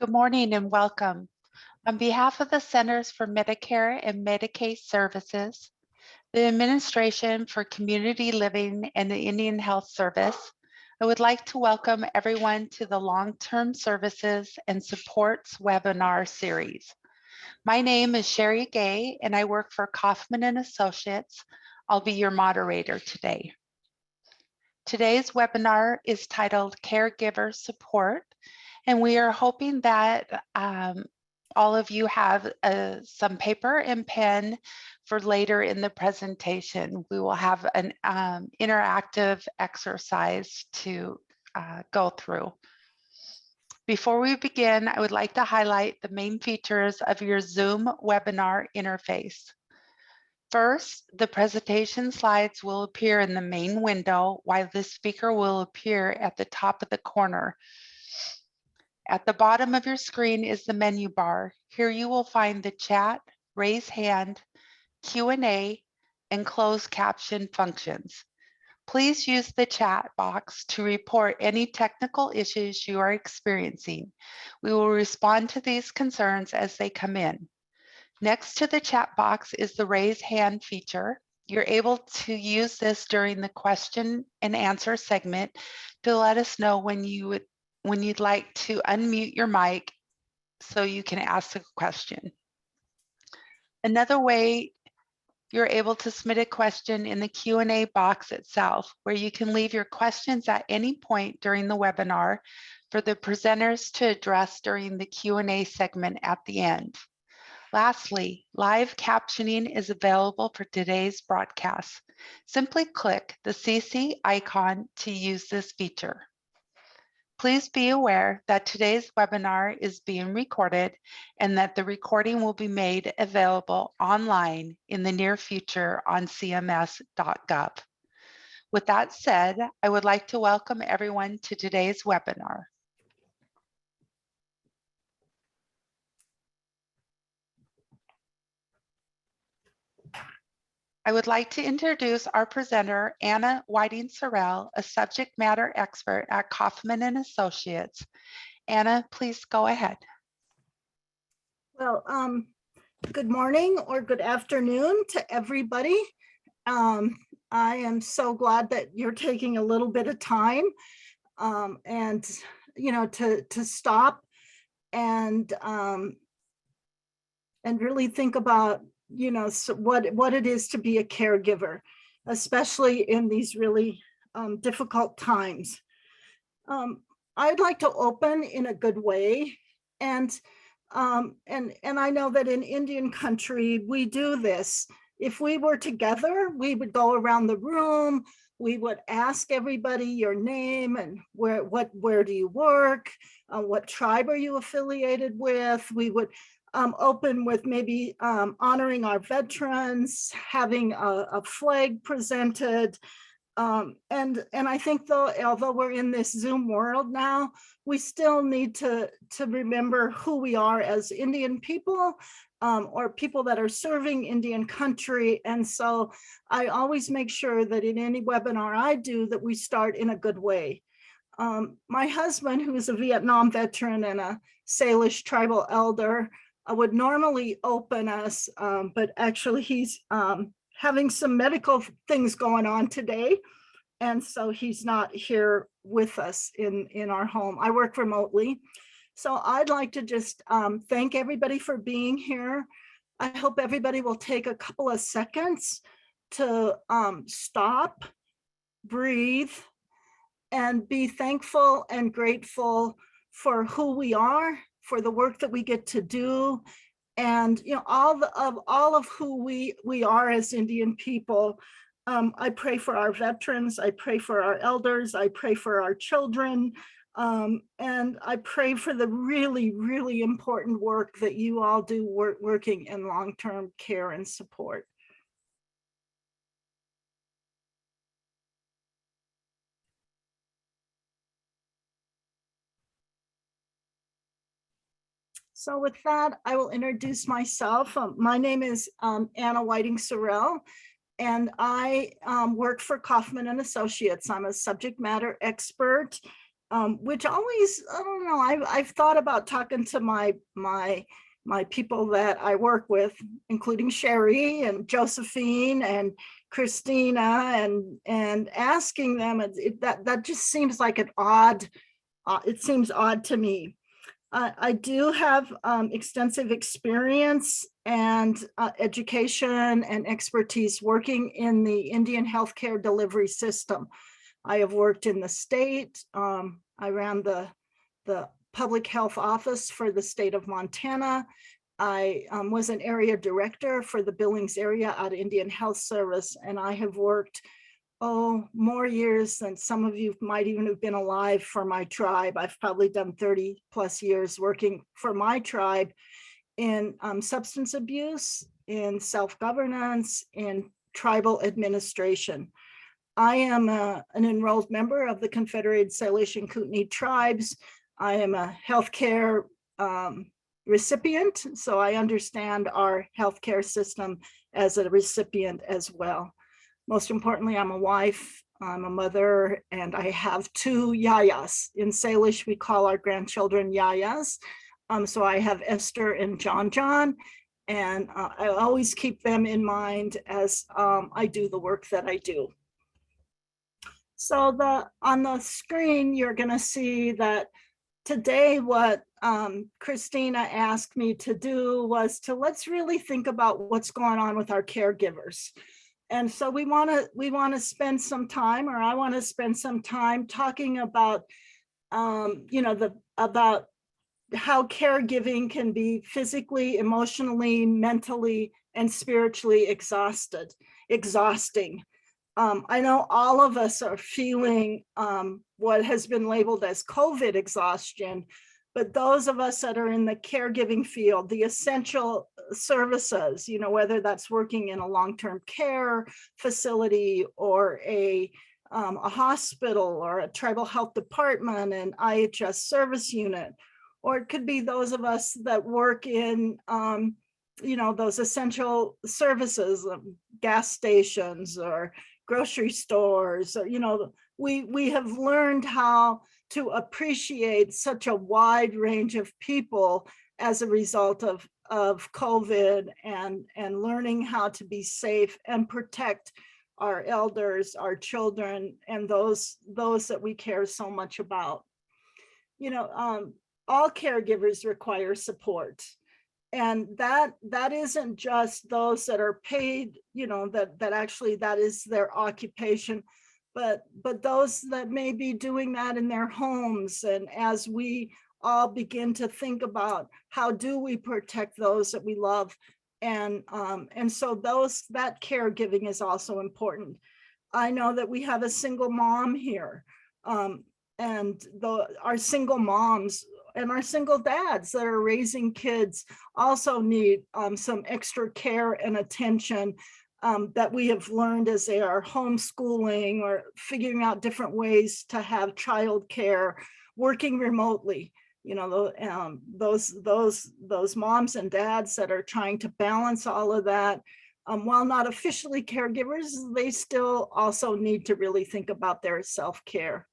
Good morning and welcome. On behalf of the Centers for Medicare and Medicaid Services, the Administration for Community Living and the Indian Health Service, I would like to welcome everyone to the Long-Term Services and Supports webinar series. My name is Sherry Gay and I work for Kaufman and Associates. I'll be your moderator today. Today's webinar is titled Caregiver Support, and we are hoping that all of you have some paper and pen for later in the presentation. We will have an interactive exercise to go through. Before we begin, I would like to highlight the main features of your Zoom webinar interface. First, the presentation slides will appear in the main window while the speaker will appear at the top of the corner. At the bottom of your screen is the menu bar. Here you will find the chat, raise hand, Q&A, and closed caption functions. Please use the chat box to report any technical issues you are experiencing. We will respond to these concerns as they come in. Next to the chat box is the raise hand feature. You're able to use this during the question and answer segment to let us know when you'd like to unmute your mic so you can ask a question. Another way, you're able to submit a question in the Q&A box itself, where you can leave your questions at any point during the webinar for the presenters to address during the Q&A segment at the end. Lastly, live captioning is available for today's broadcast. Simply click the CC icon to use this feature. Please be aware that today's webinar is being recorded and that the recording will be made available online in the near future on cms.gov. With that said, I would like to welcome everyone to today's webinar. I would like to introduce our presenter, Anna Whiting-Sorrell, a subject matter expert at Kaufman and Associates. Anna, please go ahead. Well, good morning or good afternoon to everybody. I am so glad that you're taking a little bit of time and to stop and really think about what it is to be a caregiver, especially in these really difficult times. I'd like to open in a good way, and I know that in Indian country we do this. If we were together, we would go around the room. We would ask everybody your name and where do you work, what tribe are you affiliated with. We would open with maybe honoring our veterans, having a flag presented. And I think although we're in this Zoom world now, we still need to remember who we are as Indian people or people that are serving Indian country. And so I always make sure that in any webinar I do that we start in a good way. My husband, who is a Vietnam veteran and a Salish tribal elder, would normally open us, but actually he's having some medical things going on today. And so he's not here with us in our home. I work remotely. So I'd like to just thank everybody for being here. I hope everybody will take a couple of seconds to stop, breathe, and be thankful and grateful for who we are, for the work that we get to do, and all of who we are as Indian people. I pray for our veterans, I pray for our elders, I pray for our children, and I pray for the really, really important work that you all do working in long-term care and support. So with that, I will introduce myself. My name is Anna Whiting-Sorrell, and I work for Kaufman and Associates. I'm a subject matter expert which always, I don't know, I've thought about talking to my people that I work with, including Sherry and Josephine and Christina, and asking them, that just seems like an odd, it seems odd to me. I do have extensive experience and education and expertise working in the Indian healthcare delivery system. I have worked in the state. I ran the public health office for the state of Montana. I was an area director for the Billings area at Indian Health Service, and I have worked more years than some of you might even have been alive for my tribe. I've probably done 30 plus years working for my tribe in substance abuse, in self-governance, in tribal administration. I am an enrolled member of the Confederated Salish and Kootenai tribes. I am a healthcare recipient, so I understand our healthcare system as a recipient as well. Most importantly, I'm a wife, I'm a mother, and I have 2 yayas. In Salish, we call our grandchildren yayas. So I have Esther and John, and I always keep them in mind as I do the work that I do. So on the screen, you're gonna see that today what Christina asked me to do was let's really think about what's going on with our caregivers. And so we want to spend some time, or I want to spend some time talking about, about how caregiving can be physically, emotionally, mentally, and spiritually exhausting. I know all of us are feeling what has been labeled as COVID exhaustion, but those of us that are in the caregiving field, the essential services, whether that's working in a long-term care facility or a hospital or a tribal health department, an IHS service unit, or it could be those of us that work in, those essential services, gas stations or grocery stores, or, we have learned how to appreciate such a wide range of people as a result of COVID, and learning how to be safe and protect our elders, our children, and those that we care so much about. All caregivers require support. And that isn't just those that are paid, that actually that is their occupation, but those that may be doing that in their homes. And as we all begin to think about how do we protect those that we love, and so that caregiving is also important. I know that we have a single mom here, and our single moms and our single dads that are raising kids also need some extra care and attention that we have learned as they are homeschooling or figuring out different ways to have childcare, working remotely. Those moms and dads that are trying to balance all of that, while not officially caregivers, they still also need to really think about their self-care.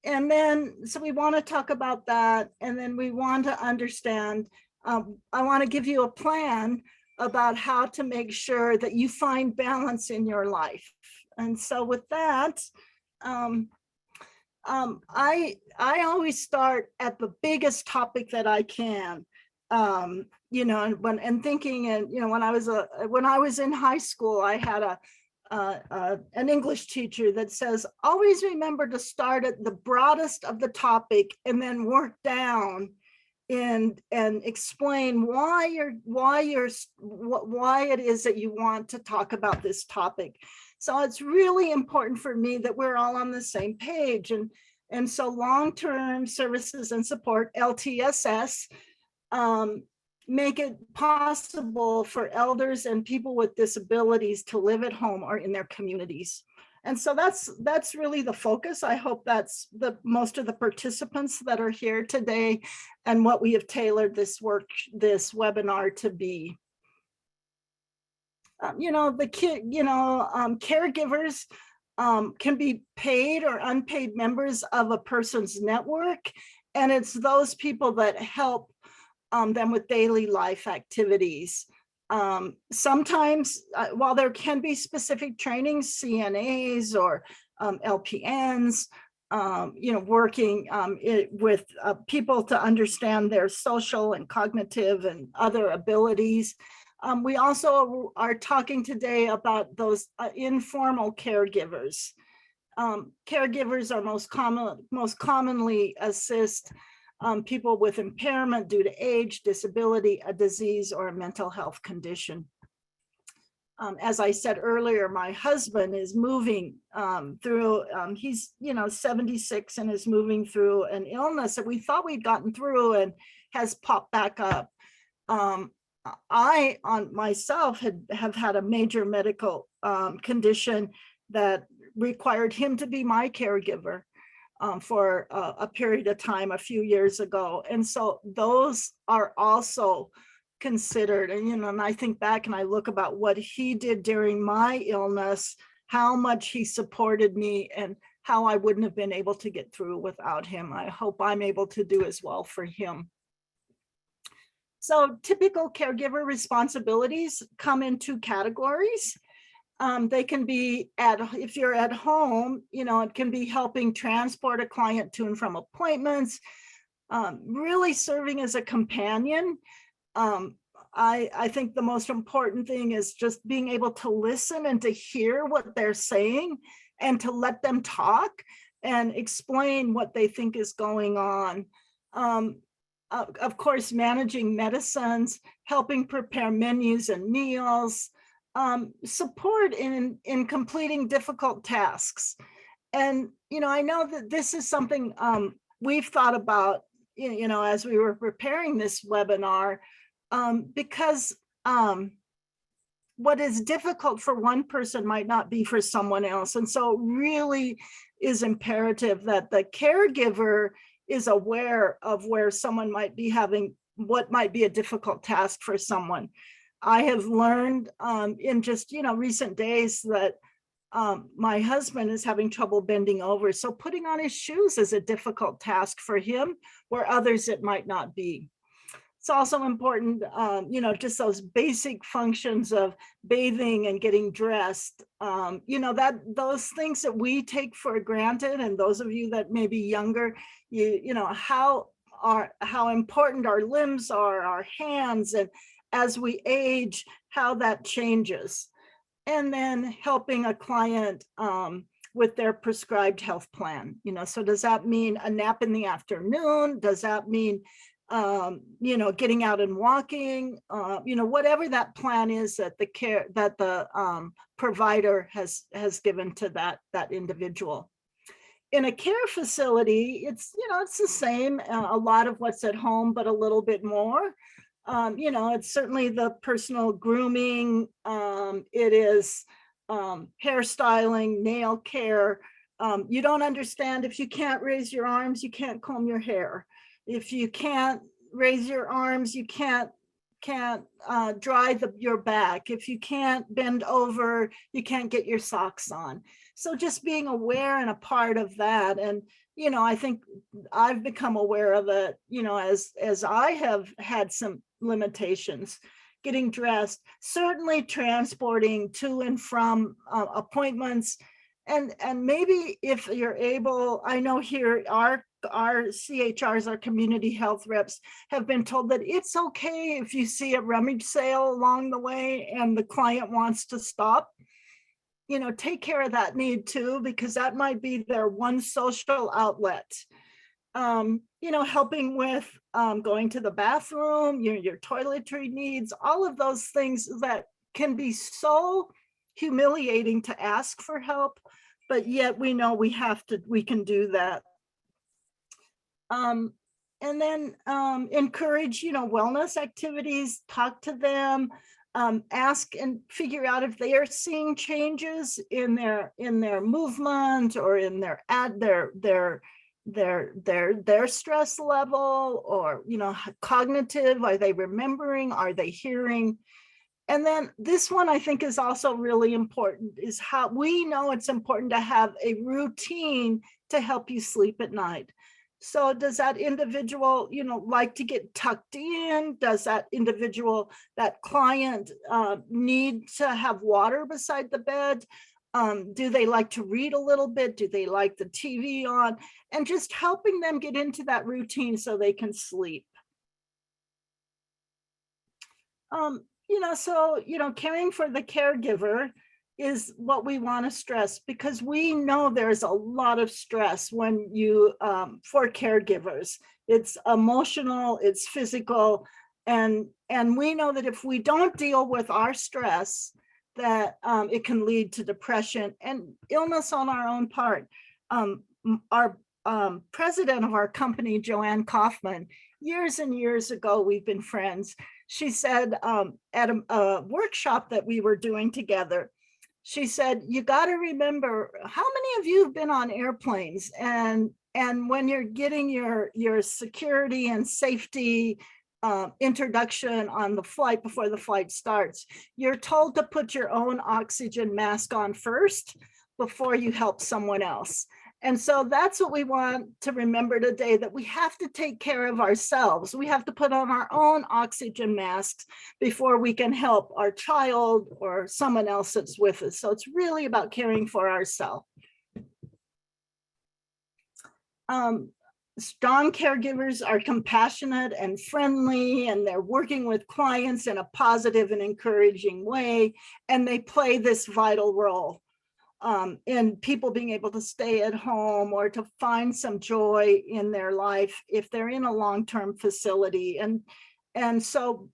And then, so we want to talk about that. And then we want to understand, I want to give you a plan about how to make sure that you find balance in your life. And so with that, I always start at the biggest topic that I can, and thinking, and, when I was in high school, I had an English teacher that says, always remember to start at the broadest of the topic and then work down and explain why it is that you want to talk about this topic. So it's really important for me that we're all on the same page. And so long-term services and support, LTSS, make it possible for elders and people with disabilities to live at home or in their communities. And so that's really the focus. I hope that's most of the participants that are here today and what we have tailored this webinar to be. Caregivers can be paid or unpaid members of a person's network. And it's those people that help them with daily life activities. Sometimes, while there can be specific trainings, CNAs or LPNs, working with people to understand their social and cognitive and other abilities. We also are talking today about those informal caregivers. Caregivers are most commonly assist people with impairment due to age, disability, a disease, or a mental health condition. As I said earlier, my husband is moving through, he's 76 and is moving through an illness that we thought we'd gotten through and has popped back up. I on myself have had a major medical condition that required him to be my caregiver for a period of time a few years ago. And so those are also considered. And, and I think back and I look about what he did during my illness, how much he supported me and how I wouldn't have been able to get through without him. I hope I'm able to do as well for him. So typical caregiver responsibilities come in two categories. They can be if you're at home, it can be helping transport a client to and from appointments, really serving as a companion. I think the most important thing is just being able to listen and to hear what they're saying and to let them talk and explain what they think is going on. Of course, managing medicines, helping prepare menus and meals, support in completing difficult tasks. And, I know that this is something we've thought about, as we were preparing this webinar, because what is difficult for one person might not be for someone else. And so it really is imperative that the caregiver is aware of where someone might be having what might be a difficult task for someone. I have learned in just, recent days that my husband is having trouble bending over. So putting on his shoes is a difficult task for him, where others it might not be. It's also important, just those basic functions of bathing and getting dressed, those things that we take for granted. And those of you that may be younger, how important our limbs are, our hands, and as we age, how that changes. And then helping a client with their prescribed health plan. So does that mean a nap in the afternoon? Does that mean getting out and walking, whatever that plan is that the provider has given to that individual. In a care facility, it's the same, a lot of what's at home, but a little bit more. It's certainly the personal grooming. It is hairstyling, nail care. You don't understand if you can't raise your arms, you can't comb your hair. If you can't raise your arms, you can't dry your back. If you can't bend over, you can't get your socks on. So just being aware and a part of that. And, I think I've become aware of it, as I have had some limitations, getting dressed, certainly transporting to and from appointments. And maybe if you're able, I know here our CHRs, our community health reps, have been told that it's okay if you see a rummage sale along the way and the client wants to stop. Take care of that need too, because that might be their one social outlet. Helping with going to the bathroom, your toiletry needs, all of those things that can be so humiliating to ask for help, but yet we know we can do that. And then encourage, wellness activities, talk to them, ask and figure out if they are seeing changes in their movement or in their stress level, or cognitive. Are they remembering? Are they hearing? And then this one I think is also really important, is how we know it's important to have a routine to help you sleep at night. So does that individual, like to get tucked in? Does that individual, that client need to have water beside the bed? Do they like to read a little bit? Do they like the TV on? And just helping them get into that routine so they can sleep. Caring for the caregiver is what we want to stress, because we know there's a lot of stress when you for caregivers. It's emotional, it's physical, and we know that if we don't deal with our stress, that it can lead to depression and illness on our own part. Our president of our company, Joanne Kaufman, years and years ago, we've been friends. She said at a workshop that we were doing together, she said, you got to remember, how many of you have been on airplanes, and when you're getting your security and safety introduction on the flight before the flight starts, you're told to put your own oxygen mask on first before you help someone else. And so that's what we want to remember today, that we have to take care of ourselves. We have to put on our own oxygen masks before we can help our child or someone else that's with us. So it's really about caring for ourselves. Strong caregivers are compassionate and friendly, and they're working with clients in a positive and encouraging way, and they play this vital role in people being able to stay at home or to find some joy in their life if they're in a long-term facility. And so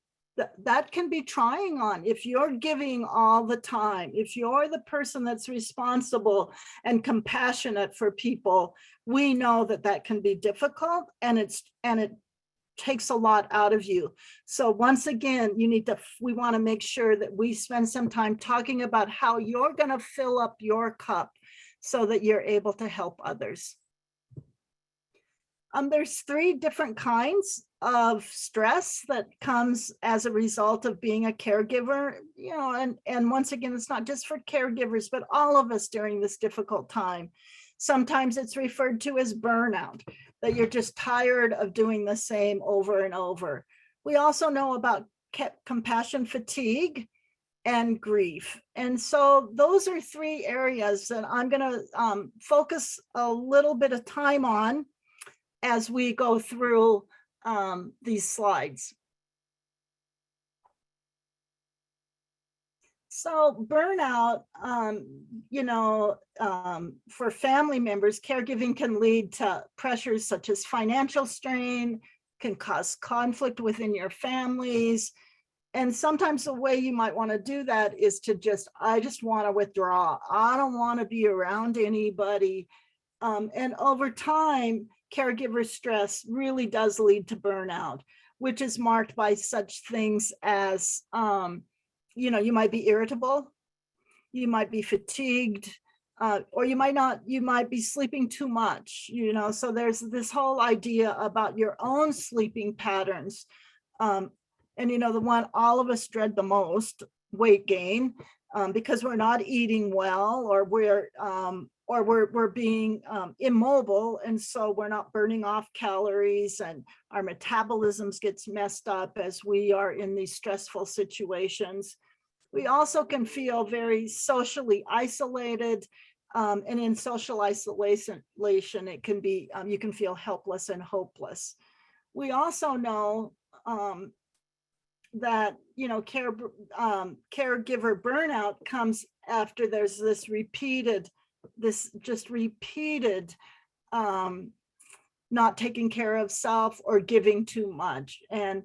that can be trying on if you're giving all the time, if you're the person that's responsible and compassionate for people. We know that can be difficult, and it takes a lot out of you. So once again, we want to make sure that we spend some time talking about how you're going to fill up your cup so that you're able to help others. There's 3 different kinds of stress that comes as a result of being a caregiver, and once again, it's not just for caregivers, but all of us during this difficult time. Sometimes it's referred to as burnout, that you're just tired of doing the same over and over. We also know about compassion fatigue and grief. And so those are 3 areas that I'm going to focus a little bit of time on as we go through these slides. So burnout, for family members, caregiving can lead to pressures such as financial strain, can cause conflict within your families. And sometimes the way you might want to do that is to I just want to withdraw. I don't want to be around anybody. And over time, caregiver stress really does lead to burnout, which is marked by such things as, you might be irritable, you might be fatigued, or you might be sleeping too much, so there's this whole idea about your own sleeping patterns. And the one all of us dread the most, weight gain, because we're not eating well, or we're being immobile, and so we're not burning off calories, and our metabolisms gets messed up as we are in these stressful situations. We also can feel very socially isolated, and in social isolation, it can be, you can feel helpless and hopeless. We also know that caregiver burnout comes after there's this repeated not taking care of self or giving too much. And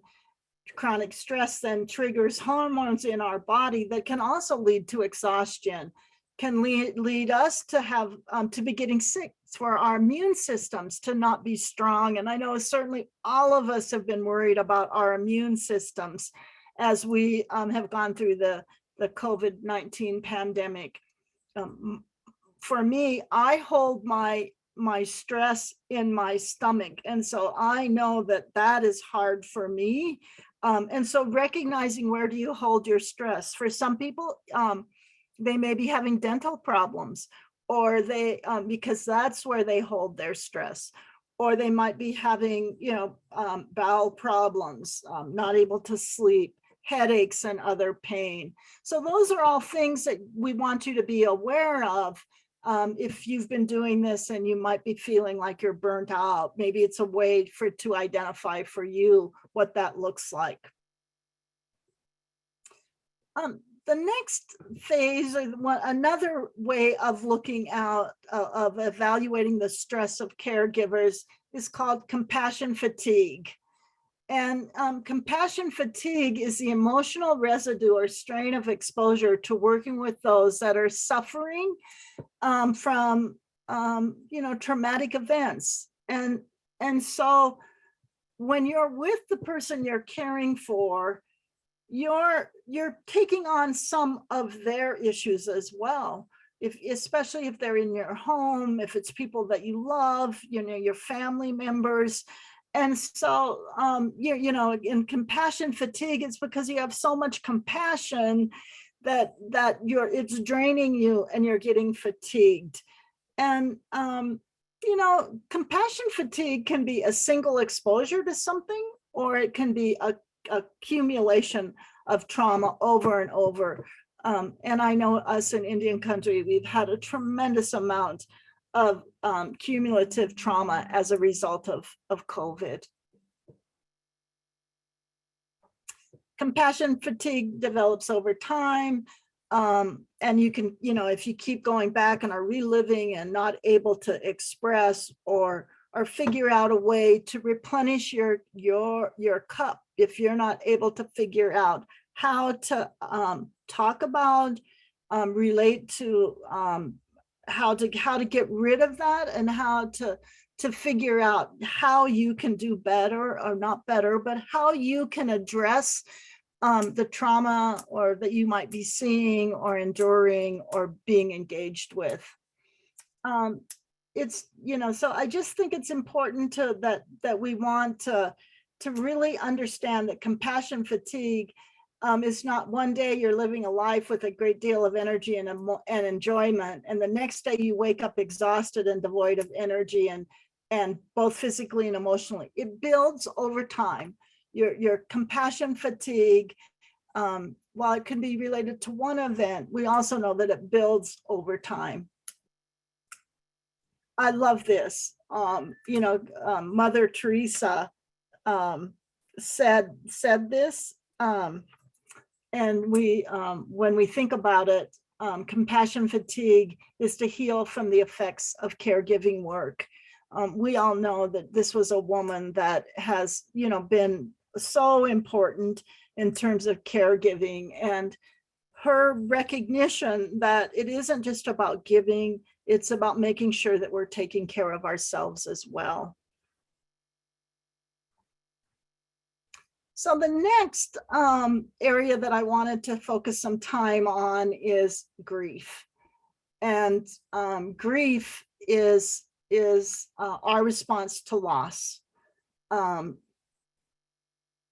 chronic stress then triggers hormones in our body that can also lead to exhaustion, can lead us to have to be getting sick, for our immune systems to not be strong. And I know certainly all of us have been worried about our immune systems as we have gone through the COVID-19 pandemic. For me, I hold my stress in my stomach, and so I know that is hard for me. And so recognizing where do you hold your stress. For some people, they may be having dental problems, or they, because that's where they hold their stress. Or they might be having, bowel problems, not able to sleep, headaches and other pain. So those are all things that we want you to be aware of. If you've been doing this and you might be feeling like you're burnt out, maybe it's a way to identify for you what that looks like. The next phase, or another way of looking out, of evaluating the stress of caregivers, is called compassion fatigue. And compassion fatigue is the emotional residue or strain of exposure to working with those that are suffering from traumatic events. And so when you're with the person you're caring for, you're taking on some of their issues as well. Especially if they're in your home, if it's people that you love, your family members. And so, in compassion fatigue, it's because you have so much compassion that it's draining you and you're getting fatigued. And, compassion fatigue can be a single exposure to something, or it can be a accumulation of trauma over and over. And I know us in Indian country, we've had a tremendous amount of cumulative trauma as a result of COVID. Compassion fatigue develops over time. And you can, if you keep going back and are reliving and not able to express or figure out a way to replenish your cup, if you're not able to figure out how to talk about, relate to, how to get rid of that, and how to figure out how you can do better, or not better, but how you can address the trauma or that you might be seeing or enduring or being engaged with. It's, so I just think it's important that we want to really understand that compassion fatigue is not one day you're living a life with a great deal of energy and enjoyment, and the next day you wake up exhausted and devoid of energy, and both physically and emotionally. It builds over time. Your compassion fatigue, while it can be related to one event, we also know that it builds over time. I love this. Mother Teresa said this, and when we think about it, compassion fatigue is to heal from the effects of caregiving work. We all know that this was a woman that has, been so important in terms of caregiving, and her recognition that it isn't just about giving, it's about making sure that we're taking care of ourselves as well. So the next area that I wanted to focus some time on is grief. And grief is our response to loss.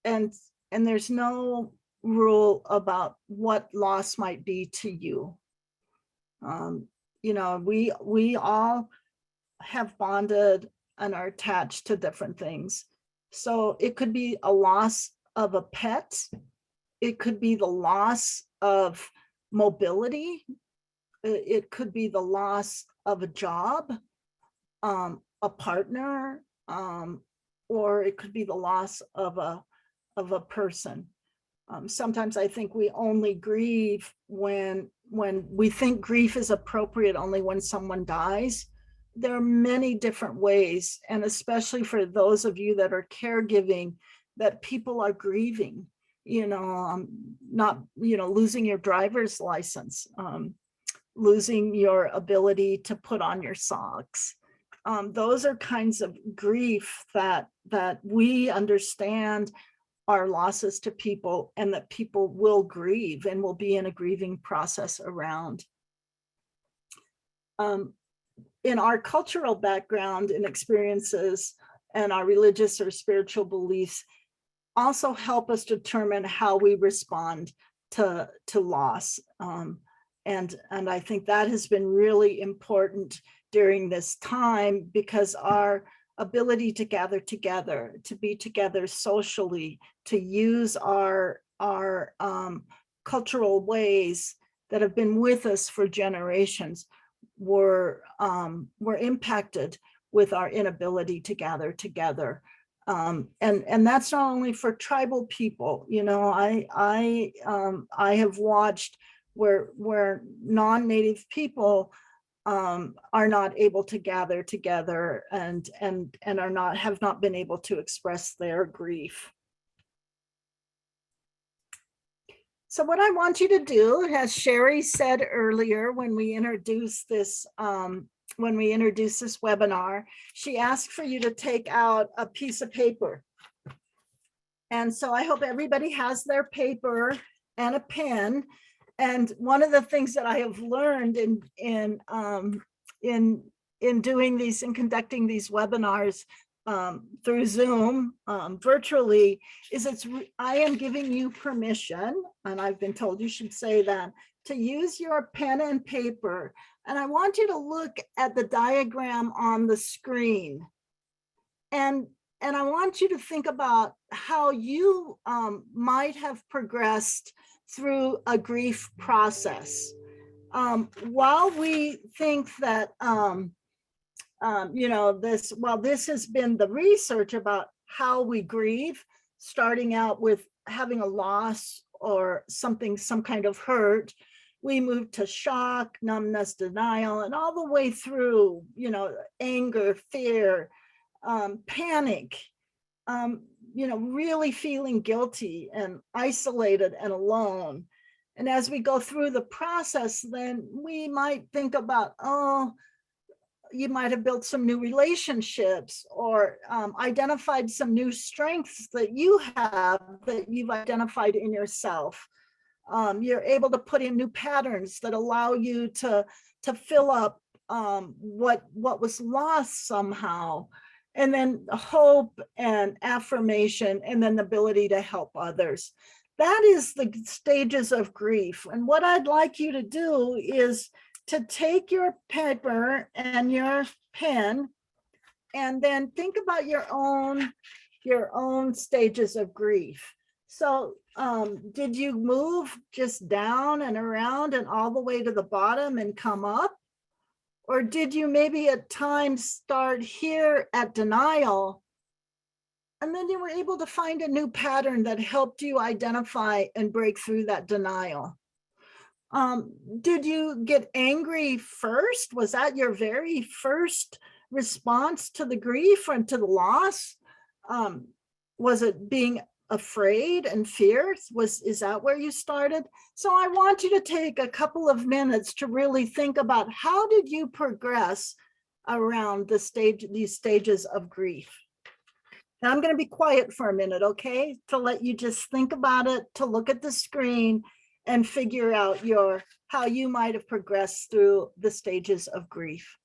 And there's no rule about what loss might be to you. We all have bonded and are attached to different things. So it could be a loss of a pet. It could be the loss of mobility. It could be the loss of a job, a partner, or it could be the loss of a person. Sometimes I think we only grieve when we think grief is appropriate only when someone dies. There are many different ways, and especially for those of you that are caregiving, that people are grieving, not, losing your driver's license, losing your ability to put on your socks. Those are kinds of grief that we understand are losses to people, and that people will grieve and will be in a grieving process around. In our cultural background and experiences and our religious or spiritual beliefs, also help us determine how we respond to loss. And I think that has been really important during this time, because our ability to gather together, to be together socially, to use our cultural ways that have been with us for generations were impacted with our inability to gather together. And that's not only for tribal people. You know, I have watched where non-native people are not able to gather together and have not been able to express their grief. So what I want you to do, as Sherry said earlier when we introduced this webinar, she asked for you to take out a piece of paper. And so I hope everybody has their paper and a pen. And one of the things that I have learned in doing these and conducting these webinars through Zoom virtually is I am giving you permission, and I've been told you should say that, to use your pen and paper. And I want you to look at the diagram on the screen. And I want you to think about how you might have progressed through a grief process. While we think that, this has been the research about how we grieve, starting out with having a loss or some kind of hurt, we move to shock, numbness, denial, and all the way through, anger, fear, panic, really feeling guilty and isolated and alone. And as we go through the process, then we might think about, you might have built some new relationships or identified some new strengths that you have, that you've identified in yourself. You're able to put in new patterns that allow you to fill up what was lost somehow. And then hope and affirmation, and then the ability to help others. That is the stages of grief. And what I'd like you to do is to take your paper and your pen and then think about your own stages of grief. So did you move just down and around and all the way to the bottom and come up? Or did you maybe at times start here at denial, and then you were able to find a new pattern that helped you identify and break through that denial? Did you get angry first? Was that your very first response to the grief and to the loss? Was it being afraid and fear? Is that where you started? So I want you to take a couple of minutes to really think about, how did you progress around these stages of grief? Now I'm going to be quiet for a minute, okay? To let you just think about it, to look at the screen and figure out how you might have progressed through the stages of grief.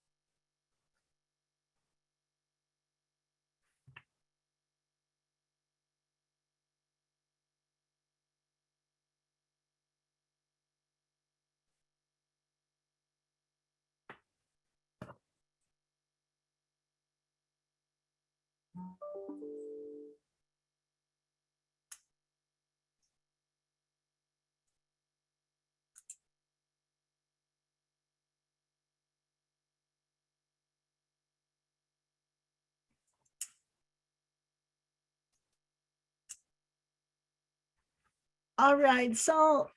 All right, so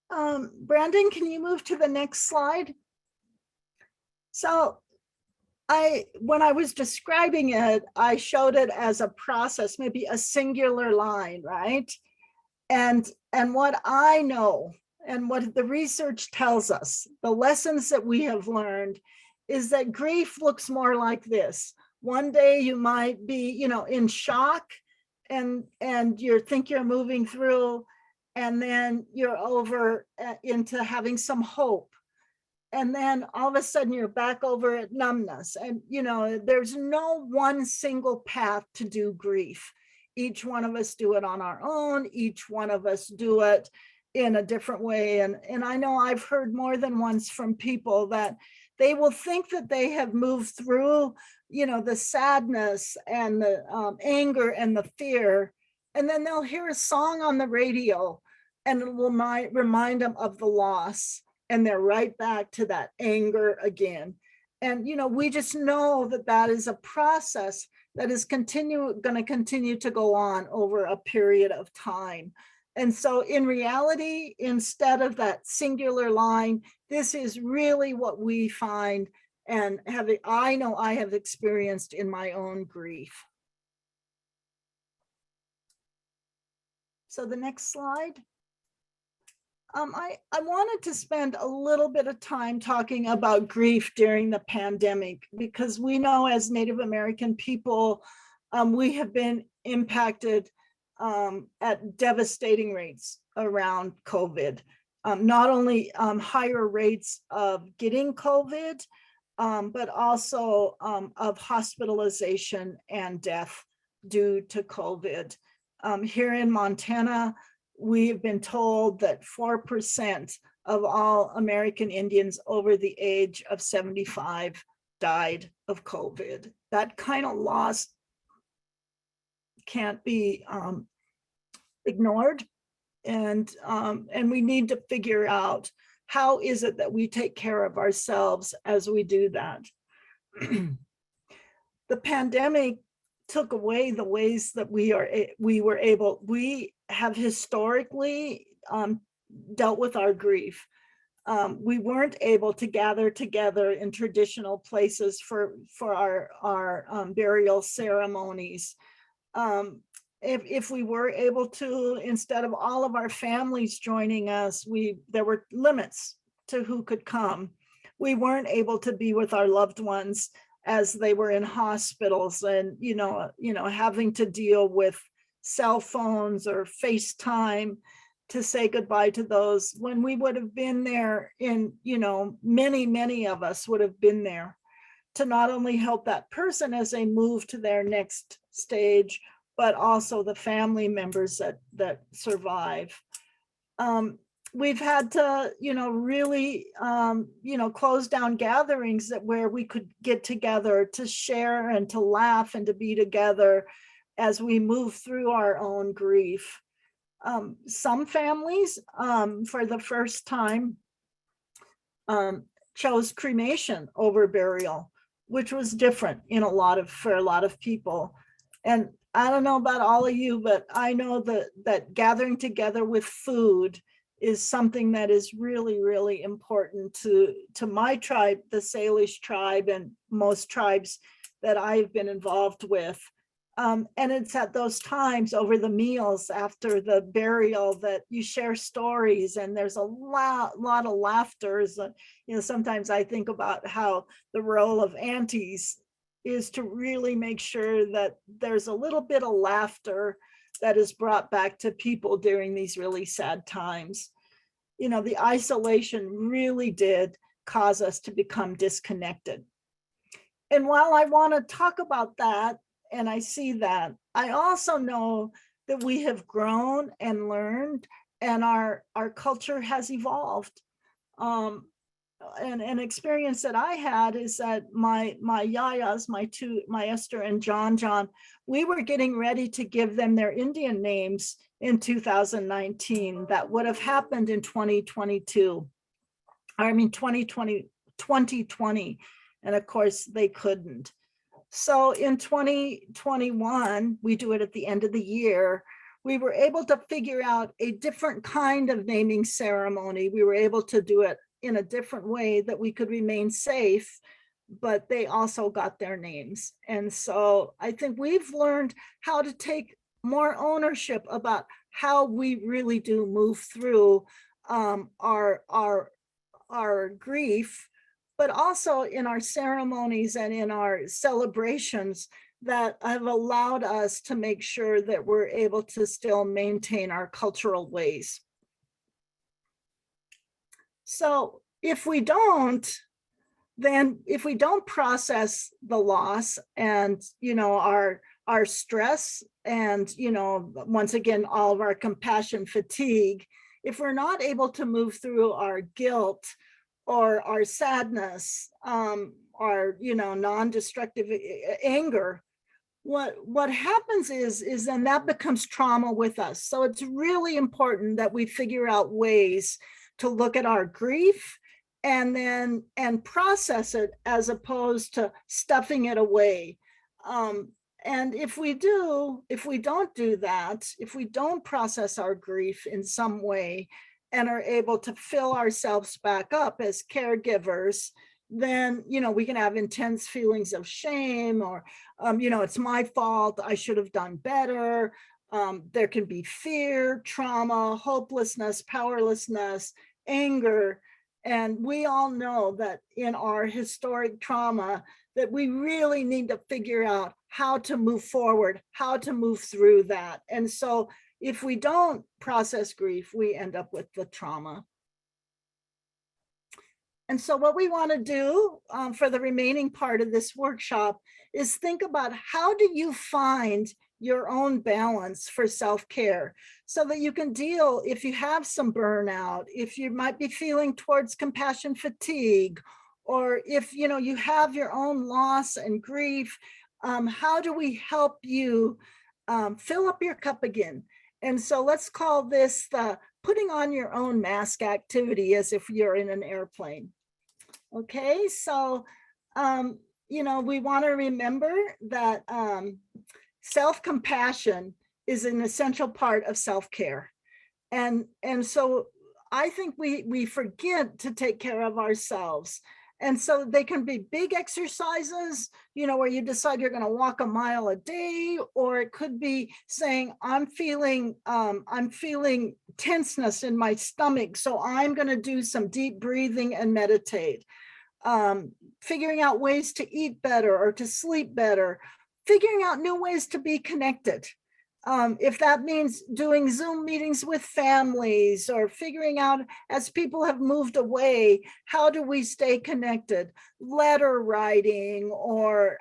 Brandon, can you move to the next slide? So when I was describing it, I showed it as a process, maybe a singular line, right? And what I know and what the research tells us, the lessons that we have learned, is that grief looks more like this. One day you might be, in shock, and you think you're moving through, and then you're over into having some hope. And then all of a sudden you're back over at numbness. And, there's no one single path to do grief. Each one of us do it on our own. Each one of us do it in a different way. And I know I've heard more than once from people that they will think that they have moved through, the sadness and the anger and the fear. And then they'll hear a song on the radio and it will remind them of the loss. And they're right back to that anger again. And, we just know that that is a process that is going to continue to go on over a period of time. And so in reality, instead of that singular line, this is really what we find and I know I have experienced in my own grief. So the next slide. I wanted to spend a little bit of time talking about grief during the pandemic, because we know as Native American people, we have been impacted at devastating rates around COVID. Not only higher rates of getting COVID, but also of hospitalization and death due to COVID. Here in Montana, we've been told that 4% of all American Indians over the age of 75 died of COVID. That kind of loss can't be ignored. And we need to figure out how is it that we take care of ourselves as we do that. The pandemic took away the ways that we have historically dealt with our grief. We weren't able to gather together in traditional places for our burial ceremonies. If we were able to, instead of all of our families joining us, there were limits to who could come. We weren't able to be with our loved ones as they were in hospitals and, having to deal with cell phones or FaceTime to say goodbye to those when we would have been there many of us would have been there to not only help that person as they move to their next stage, but also the family members that survive. We've had to, really, close down gatherings where we could get together to share and to laugh and to be together as we move through our own grief. Some families, for the first time, chose cremation over burial, which was different for a lot of people. And I don't know about all of you, but I know that gathering together with food is something that is really, really important to my tribe, the Salish tribe, and most tribes that I've been involved with. And it's at those times over the meals after the burial that you share stories, and there's a lot of laughter. Sometimes I think about how the role of aunties is to really make sure that there's a little bit of laughter that is brought back to people during these really sad times. The isolation really did cause us to become disconnected. And while I want to talk about that, and I see that, I also know that we have grown and learned, and our culture has evolved. And an experience that I had is that my yayas, my Esther and John, we were getting ready to give them their Indian names in 2019. That would have happened in 2020. And of course they couldn't. So in 2021, we do it at the end of the year. We were able to figure out a different kind of naming ceremony. We were able to do it in a different way that we could remain safe, but they also got their names. And so I think we've learned how to take more ownership about how we really do move through our grief, but also in our ceremonies and in our celebrations that have allowed us to make sure that we're able to still maintain our cultural ways. So if we don't, then if we don't process the loss and, our stress and, once again, all of our compassion fatigue, if we're not able to move through our guilt or our sadness, our, non-destructive anger, what happens is then that becomes trauma with us. So it's really important that we figure out ways to look at our grief and process it, as opposed to stuffing it away. And if we don't do that, if we don't process our grief in some way and are able to fill ourselves back up as caregivers, then, we can have intense feelings of shame, or, it's my fault, I should have done better. There can be fear, trauma, hopelessness, powerlessness, anger. And we all know that in our historic trauma, that we really need to figure out how to move forward, how to move through that. And so if we don't process grief, we end up with the trauma. And so what we want to do for the remaining part of this workshop is think about, how do you find your own balance for self-care, so that you can deal, if you have some burnout, if you might be feeling towards compassion fatigue, or if you have your own loss and grief, how do we help you fill up your cup again? And so let's call this the putting on your own mask activity, as if you're in an airplane. Okay, so we want to remember that self-compassion is an essential part of self-care. And so I think we forget to take care of ourselves. And so they can be big exercises, where you decide you're going to walk a mile a day, or it could be saying, I'm feeling tenseness in my stomach, so I'm going to do some deep breathing and meditate. Figuring out ways to eat better or to sleep better, figuring out new ways to be connected. If that means doing Zoom meetings with families, or figuring out, as people have moved away, how do we stay connected? Letter writing, or,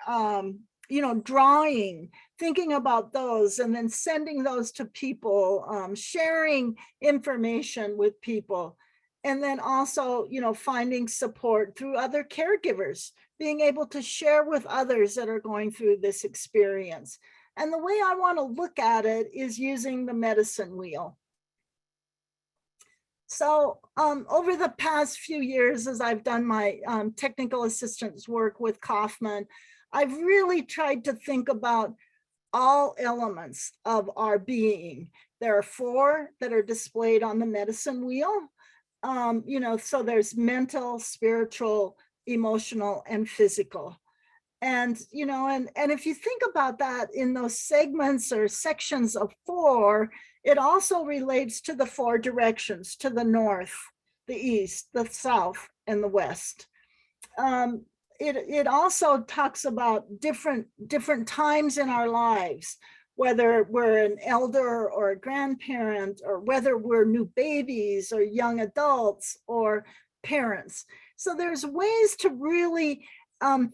drawing, thinking about those and then sending those to people, sharing information with people. And then also, finding support through other caregivers, being able to share with others that are going through this experience. And the way I want to look at it is using the medicine wheel. So over the past few years, as I've done my technical assistance work with Kaufman, I've really tried to think about all elements of our being. There are 4 that are displayed on the medicine wheel. So there's mental, spiritual, emotional, and physical. And, and if you think about that in those segments or sections of 4, it also relates to the 4 directions, to the north, the east, the south, and the west. It also talks about different times in our lives, whether we're an elder or a grandparent, or whether we're new babies or young adults or parents. So there's ways to really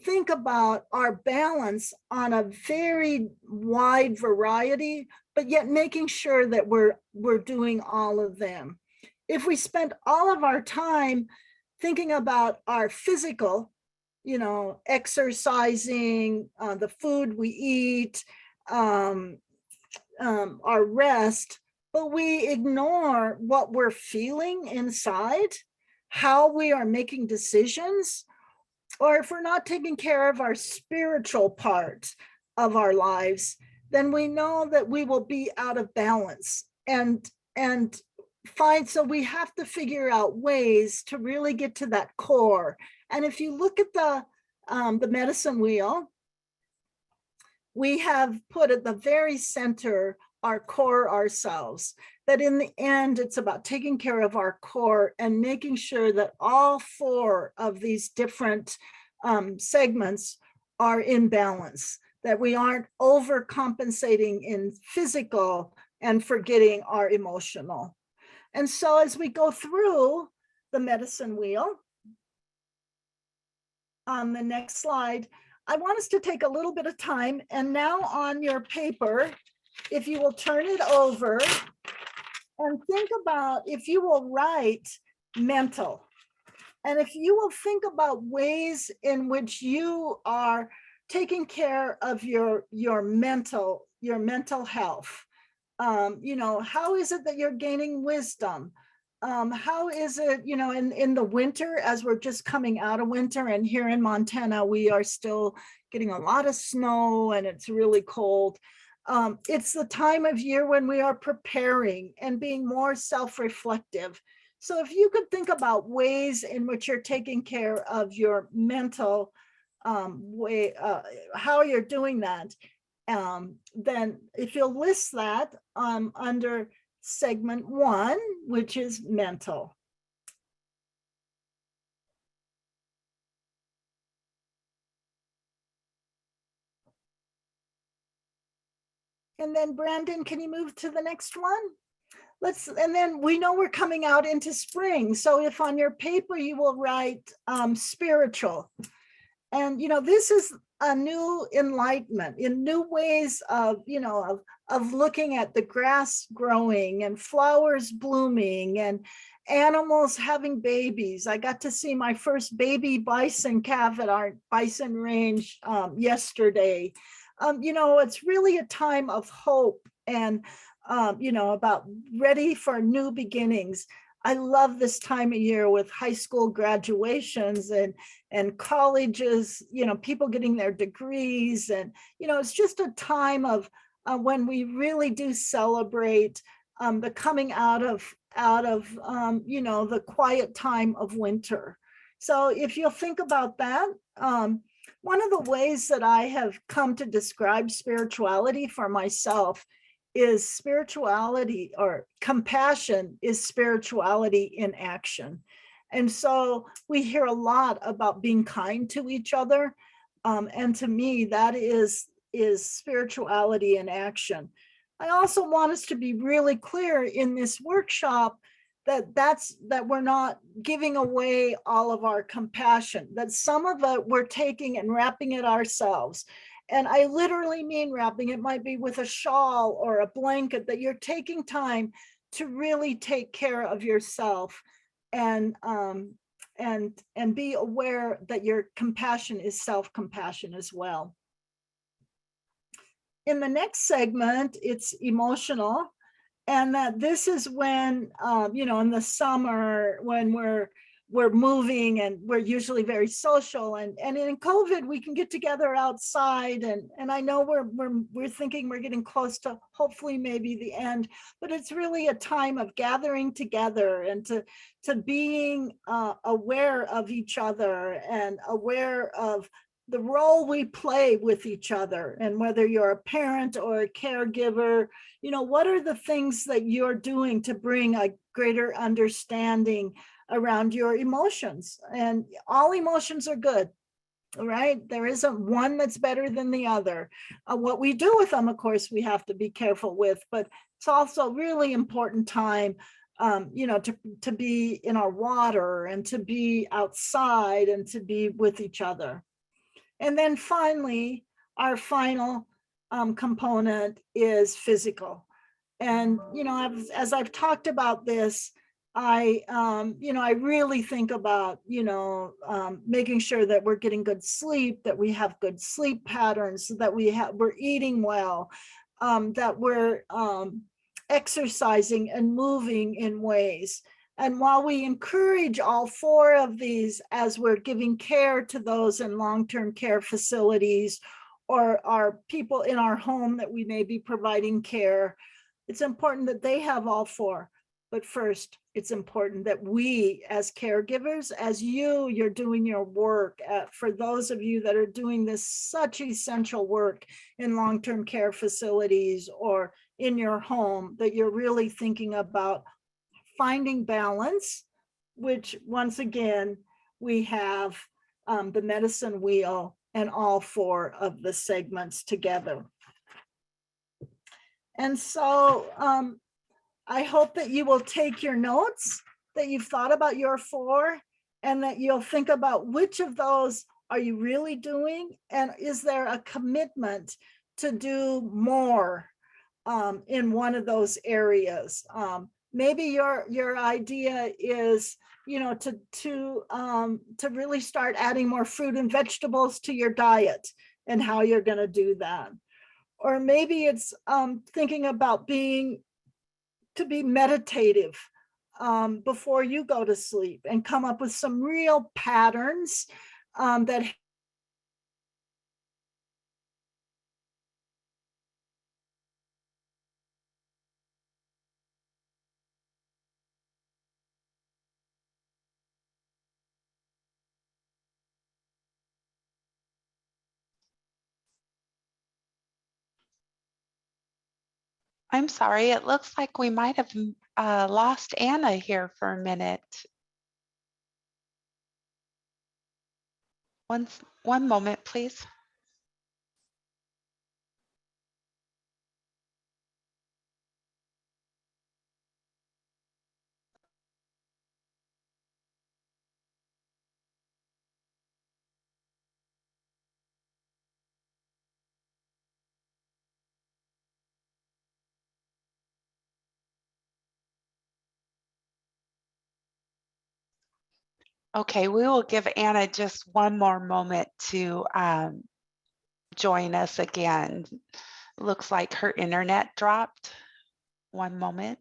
think about our balance on a very wide variety, but yet making sure that we're doing all of them. If we spend all of our time thinking about our physical, exercising, the food we eat, our rest, but we ignore what we're feeling inside, how we are making decisions, or if we're not taking care of our spiritual part of our lives, then we know that we will be out of balance and so we have to figure out ways to really get to that core. And if you look at the medicine wheel, we have put at the very center our core ourselves, that in the end, it's about taking care of our core and making sure that all 4 of these different segments are in balance, that we aren't overcompensating in physical and forgetting our emotional. And so as we go through the medicine wheel, on the next slide, I want us to take a little bit of time, and now on your paper, if you will turn it over and think about, if you will write mental, and if you will think about ways in which you are taking care of your mental health. You know, how is it that you're gaining wisdom? How is it, you know, in the winter, as we're just coming out of winter, and here in Montana, we are still getting a lot of snow and it's really cold. It's the time of year when we are preparing and being more self-reflective. So if you could think about ways in which you're taking care of your mental way, how you're doing that, then if you'll list that under segment 1, which is mental. And then Brandon, can you move to the next one? And then we know we're coming out into spring. So if on your paper you will write spiritual, and you know, this is a new enlightenment in new ways of, you know, of looking at the grass growing and flowers blooming and animals having babies. I got to see my first baby bison calf at our bison range yesterday. You know, it's really a time of hope and you know, about ready for new beginnings. I love this time of year with high school graduations and colleges, you know, people getting their degrees. And, you know, it's just a time of when we really do celebrate the coming out of you know, the quiet time of winter. So if you'll think about that, one of the ways that I have come to describe spirituality for myself is spirituality, or compassion is spirituality in action. And so we hear a lot about being kind to each other. And to me, that is spirituality in action. I also want us to be really clear in this workshop that we're not giving away all of our compassion, that some of it we're taking and wrapping it ourselves. And I literally mean wrapping. It might be with a shawl or a blanket, that you're taking time to really take care of yourself and be aware that your compassion is self-compassion as well. In the next segment, it's emotional. And that this is when, you know, in the summer, when we're moving and we're usually very social, and in COVID we can get together outside, and I know we're thinking we're getting close to hopefully maybe the end, but it's really a time of gathering together and to being aware of each other and aware of the role we play with each other. And whether you're a parent or a caregiver, you know, what are the things that you're doing to bring a greater understanding around your emotions? And all emotions are good, right? There isn't one that's better than the other. What we do with them, of course, we have to be careful with, but it's also really important time, you know, to be in our water and to be outside and to be with each other. And then finally, our final component is physical. And, you know, as I've talked about this, you know, I really think about, you know, making sure that we're getting good sleep, that we have good sleep patterns, that we're eating well, that we're exercising and moving in ways. And while we encourage all 4 of these as we're giving care to those in long-term care facilities or our people in our home that we may be providing care, it's important that they have all 4. But first, it's important that we as caregivers, as you're doing your work, for those of you that are doing this such essential work in long-term care facilities or in your home, that you're really thinking about finding balance, which once again, we have the medicine wheel and all 4 of the segments together. And so I hope that you will take your notes, that you've thought about your 4, and that you'll think about which of those are you really doing? And is there a commitment to do more in one of those areas? Maybe your idea is, you know, to really start adding more fruit and vegetables to your diet and how you're going to do that. Or maybe it's thinking about being to be meditative before you go to sleep and come up with some real patterns that I'm sorry, it looks like we might have lost Anna here for a minute. One moment, please. Okay, we will give Anna just one more moment to join us again. Looks like her internet dropped. One moment.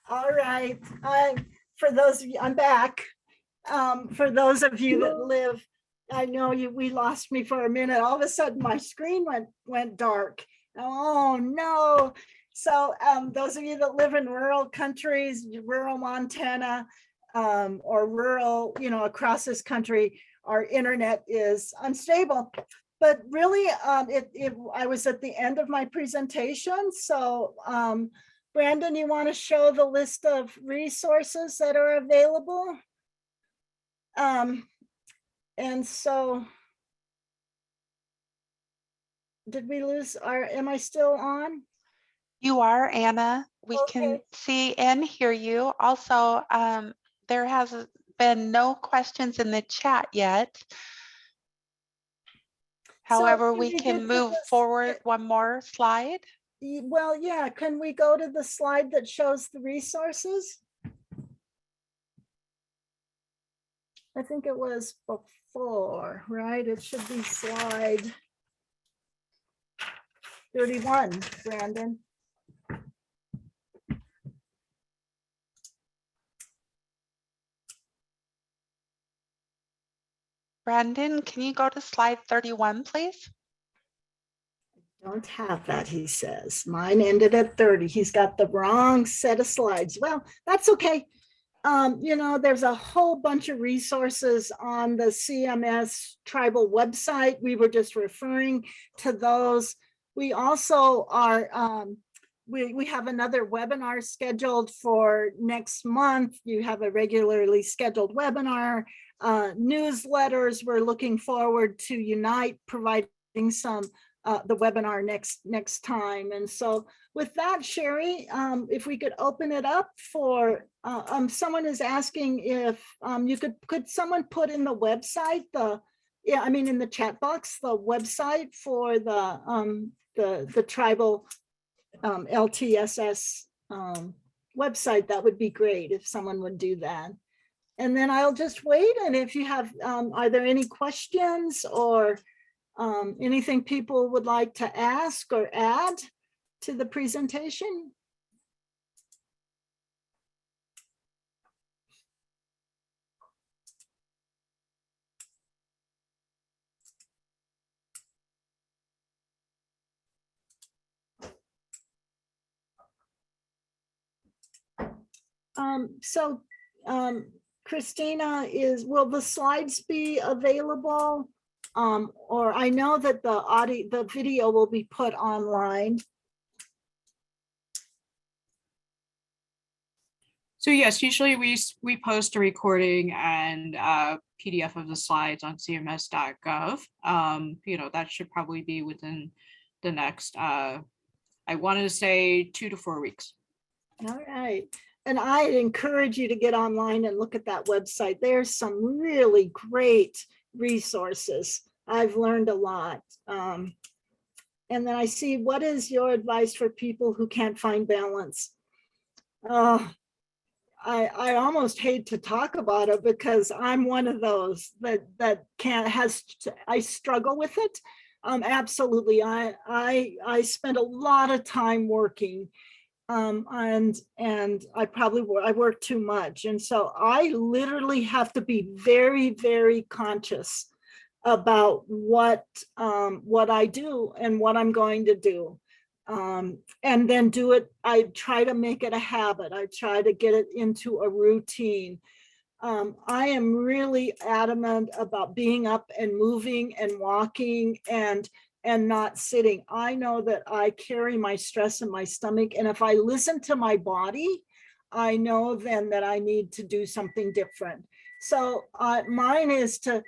all right. For those of you, I'm back. For those of you that live, I know we lost me for a minute. All of a sudden my screen went dark. Oh no. So those of you that live in rural countries, rural Montana, or rural, you know, across this country, our internet is unstable. But really, I was at the end of my presentation. So Brandon, you want to show the list of resources that are available? And so did we lose am I still on? You are, Anna. We Okay. can see and hear you. Also, there has been no questions in the chat yet. However, we can move forward one more slide. Well, yeah, can we go to the slide that shows the resources? I think it was before, right? It should be slide 31, Brandon. Brandon, can you go to slide 31, please? Don't have that, he says. Mine ended at 30. He's got the wrong set of slides. Well, that's okay. You know, there's a whole bunch of resources on the CMS tribal website. We were just referring to those. We also are, we have another webinar scheduled for next month. You have a regularly scheduled webinar, newsletters. We're looking forward to Unite providing some the webinar next time. And so with that, Sherry, if we could open it up for, someone is asking if you could someone put in the website, yeah, I mean, in the chat box, the website for the tribal LTSS website, that would be great if someone would do that. And then I'll just wait. And if you have, are there any questions or anything people would like to ask or add to the presentation? So Christina, will the slides be available? Or I know that the video will be put online. So yes, usually we post a recording and PDF of the slides on cms.gov. That should probably be within the next, I wanted to say 2 to 4 weeks. All right. And I encourage you to get online and look at that website. There's some really great resources. I've learned a lot. And then I see, what is your advice for people who can't find balance? I almost hate to talk about it because I'm one of those that I struggle with it. Absolutely. I spend a lot of time working, and I work too much. And so I literally have to be very, very conscious about what I do and what I'm going to do. And then do it. I try to make it a habit. I try to get it into a routine. I am really adamant about being up and moving and walking and not sitting. I know that I carry my stress in my stomach, and if I listen to my body, I know then that I need to do something different. So mine is to,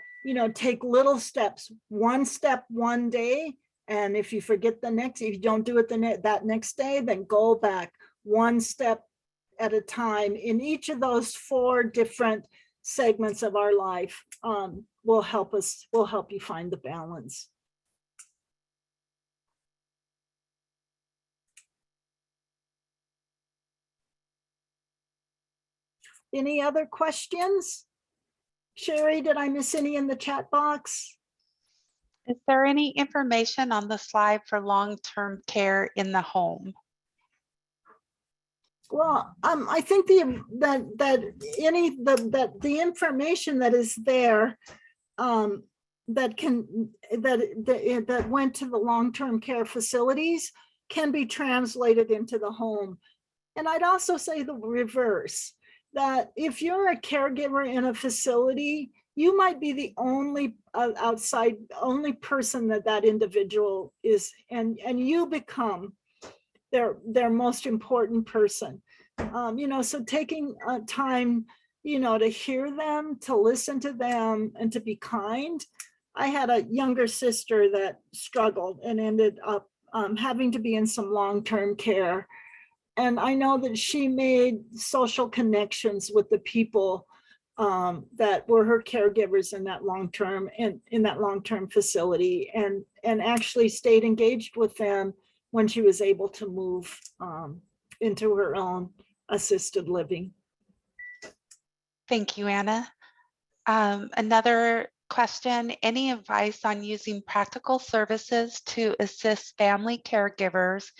take little steps, one step one day. And if you forget if you don't do it that next day, then go back one step at a time. In each of those 4 different segments of our life will help you find the balance. Any other questions? Sherry, did I miss any in the chat box? Is there any information on the slide for long-term care in the home? Well, I think the information that is there that went to the long-term care facilities can be translated into the home. And I'd also say the reverse, that if you're a caregiver in a facility, you might be the only only person that individual is, and you become their most important person. So taking time, to hear them, to listen to them, and to be kind. I had a younger sister that struggled and ended up having to be in some long-term care. And I know that she made social connections with the people that were her caregivers in that long-term facility, and actually stayed engaged with them when she was able to move into her own assisted living. Thank you, Anna. Another question, any advice on using practical services to assist family caregivers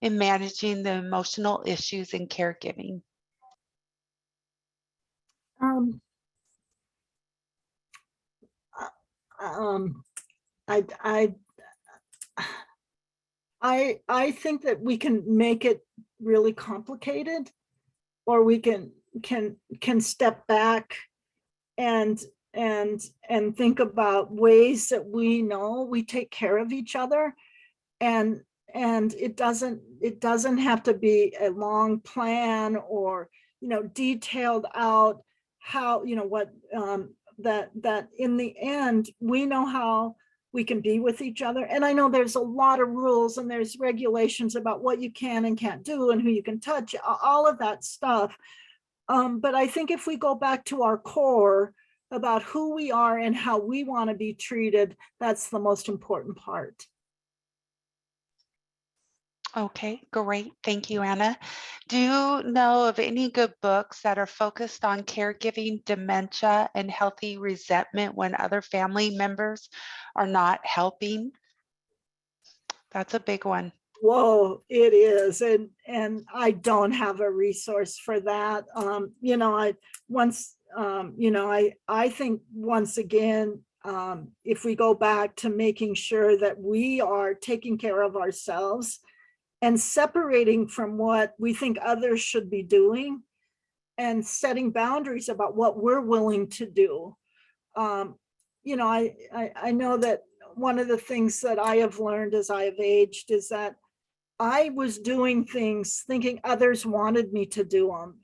in managing the emotional issues in caregiving? I think that we can make it really complicated, or we can step back and think about ways that we know we take care of each other, and it doesn't have to be a long plan or detailed out how what that in the end we know how we can be with each other. And I know there's a lot of rules and there's regulations about what you can and can't do and who you can touch, all of that stuff. But I think if we go back to our core about who we are and how we want to be treated, that's the most important part. Okay, great. Thank you, Anna. Do you know of any good books that are focused on caregiving, dementia, and healthy resentment when other family members are not helping? That's a big one. Whoa, it is. And I don't have a resource for that. I think once again, if we go back to making sure that we are taking care of ourselves and separating from what we think others should be doing, and setting boundaries about what we're willing to do. You know, I know that one of the things that I have learned as I have aged is that I was doing things thinking others wanted me to do them.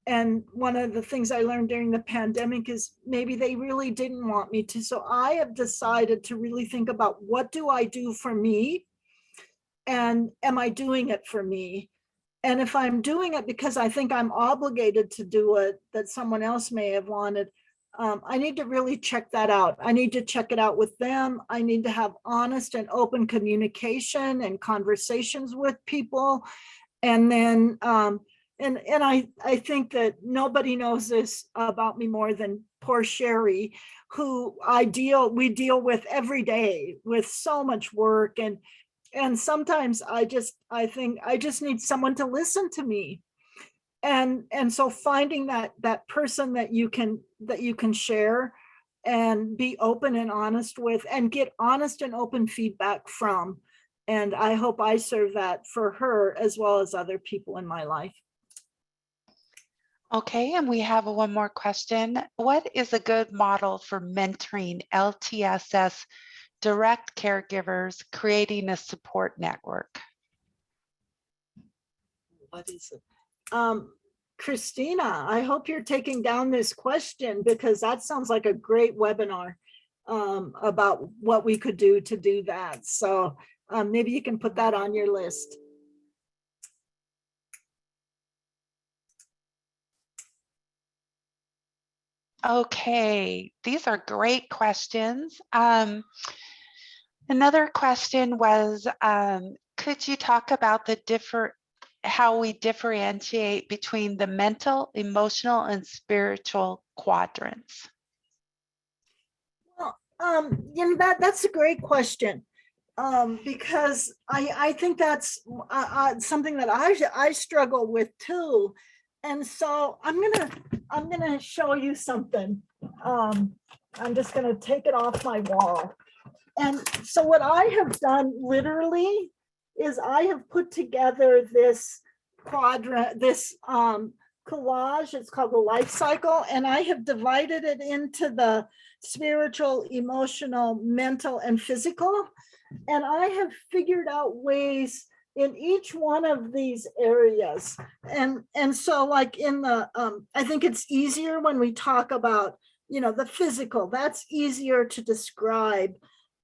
And one of the things I learned during the pandemic is maybe they really didn't want me to. So I have decided to really think about, what do I do for me? And am I doing it for me? And if I'm doing it because I think I'm obligated to do it, that someone else may have wanted, I need to really check that out. I need to check it out with them. I need to have honest and open communication and conversations with people. And then, and I think that nobody knows this about me more than poor Sherry, who we deal with every day with so much work. And sometimes I think I just need someone to listen to me. And so finding that person that you can share and be open and honest with, and get honest and open feedback from. And I hope I serve that for her as well as other people in my life. Okay, and we have one more question. What is a good model for mentoring LTSS direct caregivers creating a support network? What is it? Christina, I hope you're taking down this question, because that sounds like a great webinar about what we could do to do that. So maybe you can put that on your list. Okay, these are great questions. Another question was, could you talk about how we differentiate between the mental, emotional, and spiritual quadrants? Well, you know, that's a great question, because I think that's something that I struggle with too. And so I'm gonna show you something. I'm just gonna take it off my wall. And so what I have done literally is I have put together this quadrant, this collage. It's called the life cycle. And I have divided it into the spiritual, emotional, mental, and physical. And I have figured out ways in each one of these areas. And so like in the, I think it's easier when we talk about, you know, the physical, that's easier to describe.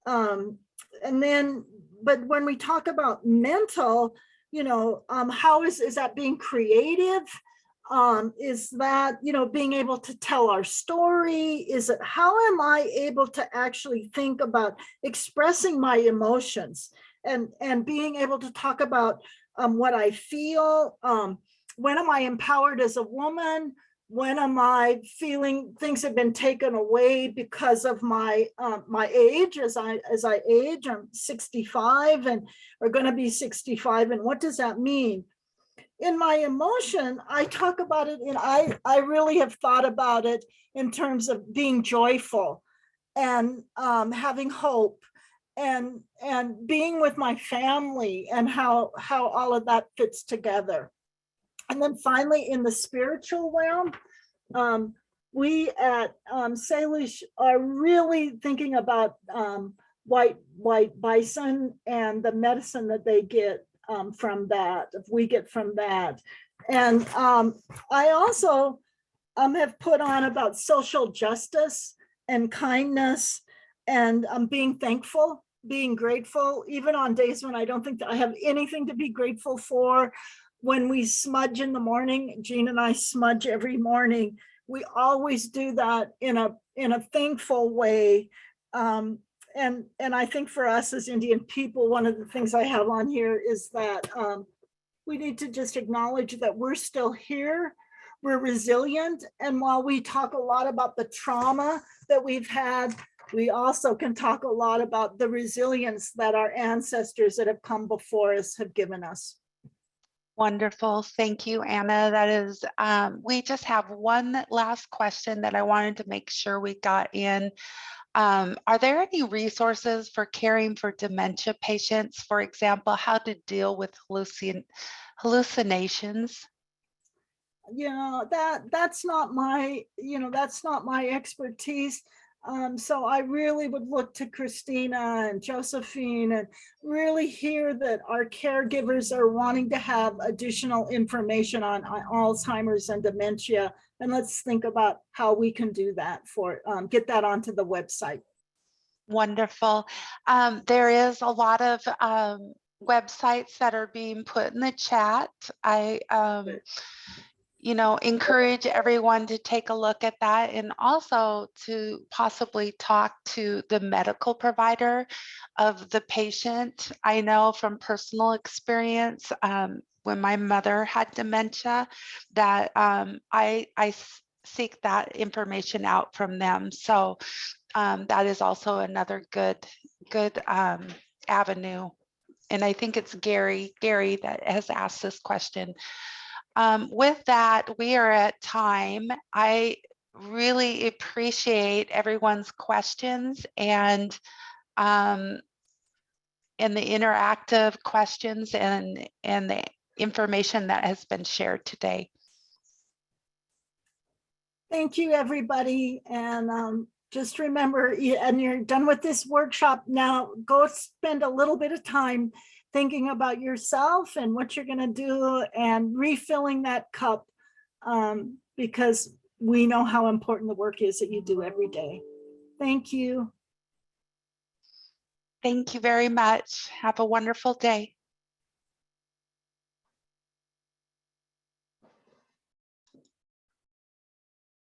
And then, but when we talk about mental, you know, how is that being creative? Is that, you know, being able to tell our story? Is it, how am I able to actually think about expressing my emotions and being able to talk about what I feel? When am I empowered as a woman? When am I feeling things have been taken away because of my my age? As I age, I'm 65 and are going to be 65. And what does that mean? In my emotion, I talk about it, and I really have thought about it in terms of being joyful and having hope and being with my family, and how all of that fits together. And then finally, in the spiritual realm, we at Salish are really thinking about white bison and the medicine that they get from that, if we get from that. And I also have put on about social justice and kindness and being thankful, being grateful, even on days when I don't think that I have anything to be grateful for. When we smudge in the morning, Jean and I smudge every morning. We always do that in a thankful way. And I think for us as Indian people, one of the things I have on here is that we need to just acknowledge that we're still here, we're resilient. And while we talk a lot about the trauma that we've had, we also can talk a lot about the resilience that our ancestors that have come before us have given us. Wonderful. Thank you, Anna. That is, we just have one last question that I wanted to make sure we got in. Are there any resources for caring for dementia patients? For example, how to deal with hallucinations? you know, that's not my, you know, that's not my expertise. So I really would look to Christina and Josephine and really hear that our caregivers are wanting to have additional information on Alzheimer's and dementia. And let's think about how we can do that for, get that onto the website. Wonderful. There is a lot of websites that are being put in the chat. I encourage everyone to take a look at that and also to possibly talk to the medical provider of the patient. I know from personal experience, when my mother had dementia, that I seek that information out from them. So that is also another good avenue. And I think it's Gary that has asked this question. With that, we are at time. I really appreciate everyone's questions and the interactive questions and the information that has been shared today. Thank you, everybody. And just remember, and you're done with this workshop now, go spend a little bit of time thinking about yourself and what you're going to do and refilling that cup, because we know how important the work is that you do every day. Thank you. Thank you very much. Have a wonderful day.